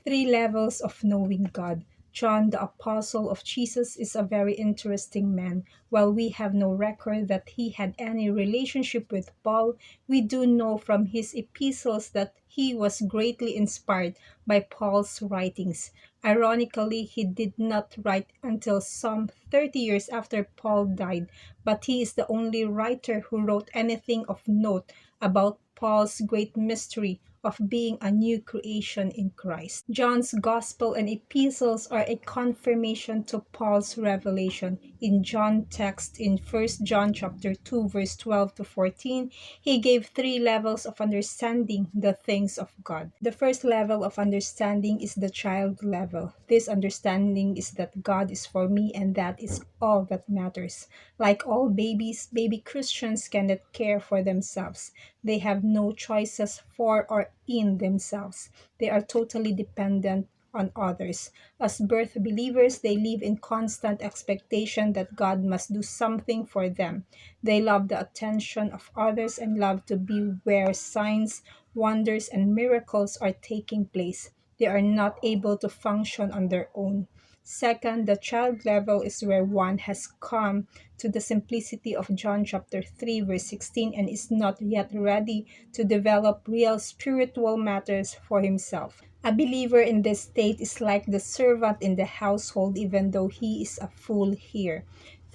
Three levels of knowing God. John, the apostle of Jesus, is a very interesting man. While we have no record that he had any relationship with Paul, we do know from his epistles that he was greatly inspired by Paul's writings. Ironically, he did not write until some 30 years after Paul died, but he is the only writer who wrote anything of note about Paul's great mystery of being a new creation in Christ. John's Gospel and epistles are a confirmation to Paul's revelation. In John text in 1 John chapter 2 verse 12 to 14, he gave three levels of understanding the things of God. The first level of understanding is the child level. This understanding is that God is for me and that is all that matters. Like all babies, baby Christians cannot care for themselves. They have no choices for or in themselves. They are totally dependent on others. As birth believers, they live in constant expectation that God must do something for them. They love the attention of others and love to be where signs, wonders, and miracles are taking place. They are not able to function on their own. Second, the child level is where one has come to the simplicity of John chapter 3 verse 16 and is not yet ready to develop real spiritual matters for himself. A believer in this state is like the servant in the household even though he is a fool here.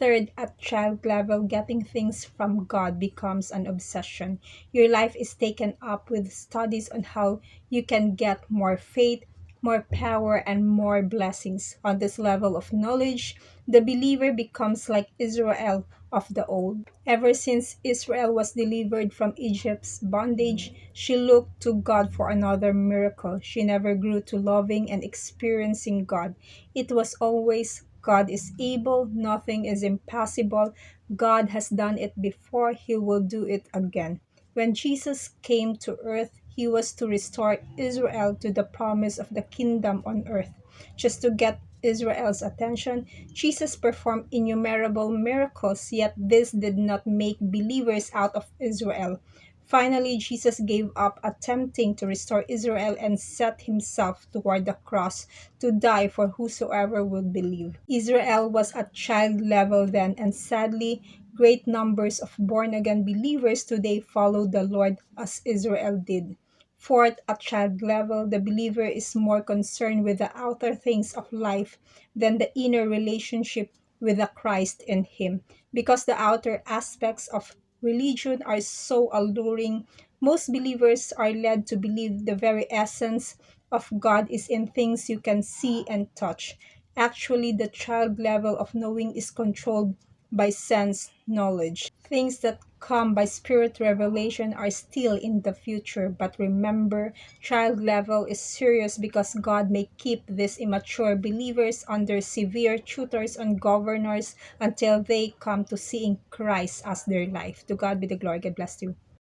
Third, at child level, getting things from God becomes an obsession. Your life is taken up with studies on how you can get more faith, more power, and more blessings. On this level of knowledge, the believer becomes like Israel of the old. Ever since Israel was delivered from Egypt's bondage, she looked to God for another miracle. She never grew to loving and experiencing God. It was always God is able, nothing is impossible. God has done it before, He will do it again. When Jesus came to earth, He was to restore Israel to the promise of the kingdom on earth. Just to get Israel's attention, Jesus performed innumerable miracles, yet this did not make believers out of Israel. Finally, Jesus gave up attempting to restore Israel and set himself toward the cross to die for whosoever would believe. Israel was at child level then, and sadly, great numbers of born again believers today follow the Lord as Israel did. Fourth, at child level, the believer is more concerned with the outer things of life than the inner relationship with the Christ in him. Because the outer aspects of religion are so alluring, most believers are led to believe the very essence of God is in things you can see and touch. Actually, the child level of knowing is controlled by sense knowledge. Things that come by spirit revelation are still in the future, but remember, child level is serious because God may keep these immature believers under severe tutors and governors until they come to seeing Christ as their life. To God be the glory. God bless you.